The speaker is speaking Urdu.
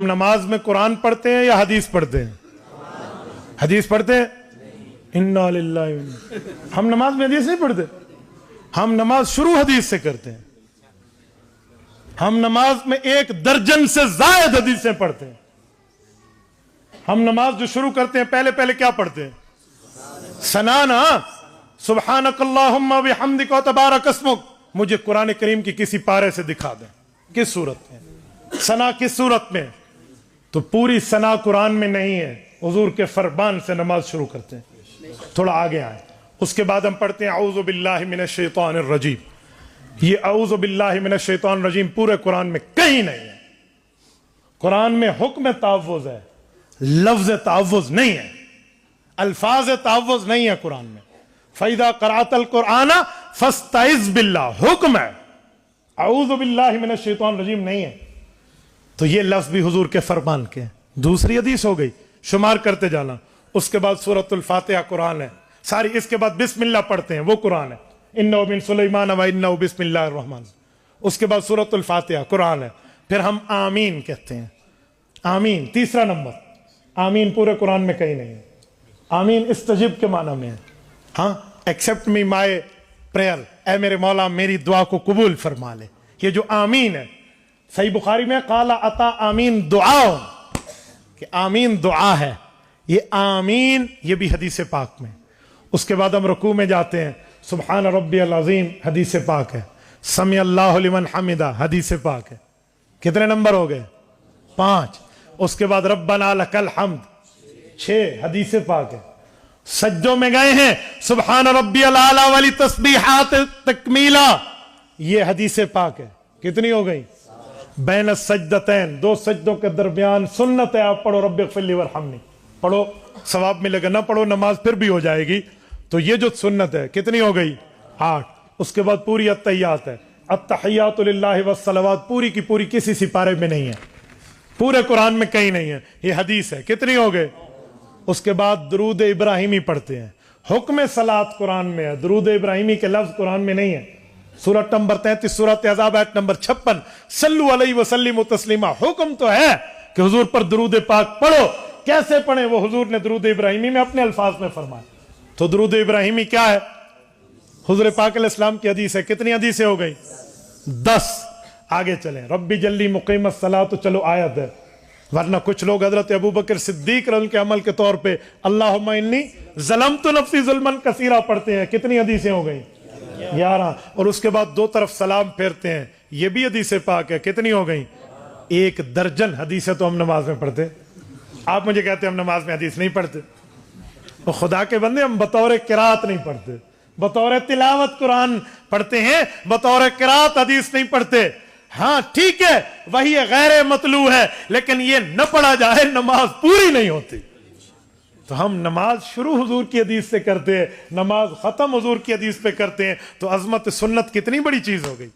نماز میں قرآن پڑھتے ہیں یا حدیث پڑھتے ہیں؟ حدیث پڑھتے ہیں؟ انا للہ ہم نماز میں حدیث نہیں پڑھتے. ہم نماز شروع حدیث سے کرتے ہیں. ہم نماز میں 1 درجن سے زائد حدیثیں پڑھتے ہیں. ہم نماز جو شروع کرتے ہیں پہلے کیا پڑھتے ہیں؟ ثنا نا. سبحانک اللہم و بحمدک و تبارک اسمک. مجھے قرآن کریم کی کسی پارے سے دکھا دیں کس صورت میں ثنا کس صورت میں. تو پوری ثنا قرآن میں نہیں ہے. حضور کے فرمان سے نماز شروع کرتے ہیں. تھوڑا آگے آئیں. اس کے بعد ہم پڑھتے ہیں اعوذ باللہ من الشیطان الرجیم. یہ اعوذ باللہ من الشیطان الرجیم پورے قرآن میں کہیں نہیں ہے. قرآن میں حکم تعوذ ہے, لفظ تعوذ نہیں ہے, الفاظ تعوذ نہیں ہے قرآن میں. فَإِذَا قَرَأْتَ الْقُرْآنَ فَاسْتَعِذْ بِاللَّهِ حکم ہے. اعوذ باللہ من الشیطان الرجیم نہیں ہے. تو یہ لفظ بھی حضور کے فرمان کے ہیں. دوسری حدیث ہو گئی, شمار کرتے جانا. اس کے بعد سورۃ الفاتحہ قرآن ہے ساری. اس کے بعد بسم اللہ پڑھتے ہیں, وہ قرآن ہے. انہ من سلیمان و انہ بسم اللہ الرحمن. اس کے بعد سورۃ الفاتحہ قرآن ہے. پھر ہم آمین کہتے ہیں. آمین تیسرا نمبر. آمین پورے قرآن میں کہیں نہیں ہے. آمین استجب کے معنی میں ہے. ہاں, ایکسپٹ می مائی پریئر, اے میرے مولا میری دعا کو قبول فرما لے. یہ جو آمین ہے صحیح بخاری میں قال عطا آمین دعا, کہ آمین دعا ہے. یہ آمین یہ بھی حدیث پاک میں. اس کے بعد ہم رکوع میں جاتے ہیں, سبحان ربی العظیم حدیث پاک ہے. سمع اللہ لمن حمدہ حدیث پاک ہے. کتنے نمبر ہو گئے؟ 5. اس کے بعد ربنا لک الحمد 6 حدیث پاک ہے. سجدوں میں گئے ہیں, سبحان ربی العالی والی تسبیحات تکمیلا, یہ حدیث پاک ہے. کتنی ہو گئی؟ بین السجدتین 2 سجدوں کے درمیان سنت ہے. آپ پڑھو رب اغفر لی وارحمنی, پڑھو ثواب ملے گا. نہ پڑھو نماز پھر بھی ہو جائے گی. تو یہ جو سنت ہے کتنی ہو گئی؟ 8. اس کے بعد پوری التحیات ہے. التحیات للہ والصلوات پوری کی پوری کسی سپارے میں نہیں ہے, پورے قرآن میں کہیں نہیں ہے. یہ حدیث ہے. کتنی ہو گئے؟ اس کے بعد درود ابراہیمی پڑھتے ہیں. حکم صلاۃ قرآن میں ہے, درود ابراہیمی کے لفظ قرآن میں نہیں ہے. سورۃ نمبر 33 سورۃ احزاب آیت نمبر 56 صلو علیہ وسلم تسلیما. حکم تو ہے کہ حضور پر درود پاک پڑھو. کیسے پڑھیں وہ حضور نے درود ابراہیمی میں اپنے الفاظ میں فرمایا. تو درود ابراہیمی کیا ہے؟ حضور پاک علیہ السلام کی حدیث ہے. کتنی حدیثیں ہو گئی؟ 10. آگے چلیں. ربی جلی مقیم الصلاۃ تو چلو آیت ہے. ورنہ کچھ لوگ حضرت ابوبکر صدیق رضی کے عمل کے طور پہ اللہم انی ظلمت نفسی ظلما کثیرا پڑھتے ہیں. کتنی حدیثیں ہو گئی؟ 11. اور اس کے بعد 2 طرف سلام پھیرتے ہیں. یہ بھی حدیث پاک ہے. کتنی ہو گئی؟ 1 درجن حدیثیں تو ہم نماز میں پڑھتے. آپ مجھے کہتے ہیں ہم نماز میں حدیث نہیں پڑھتے. تو خدا کے بندے ہم بطور قرات نہیں پڑھتے, بطور تلاوت قرآن پڑھتے ہیں, بطور قرات حدیث نہیں پڑھتے. ہاں ٹھیک ہے وہی غیر مطلوع ہے, لیکن یہ نہ پڑھا جائے نماز پوری نہیں ہوتی. تو ہم نماز شروع حضور کی حدیث سے کرتے ہیں, نماز ختم حضور کی حدیث پہ کرتے ہیں. تو عظمت سنت کتنی بڑی چیز ہو گئی.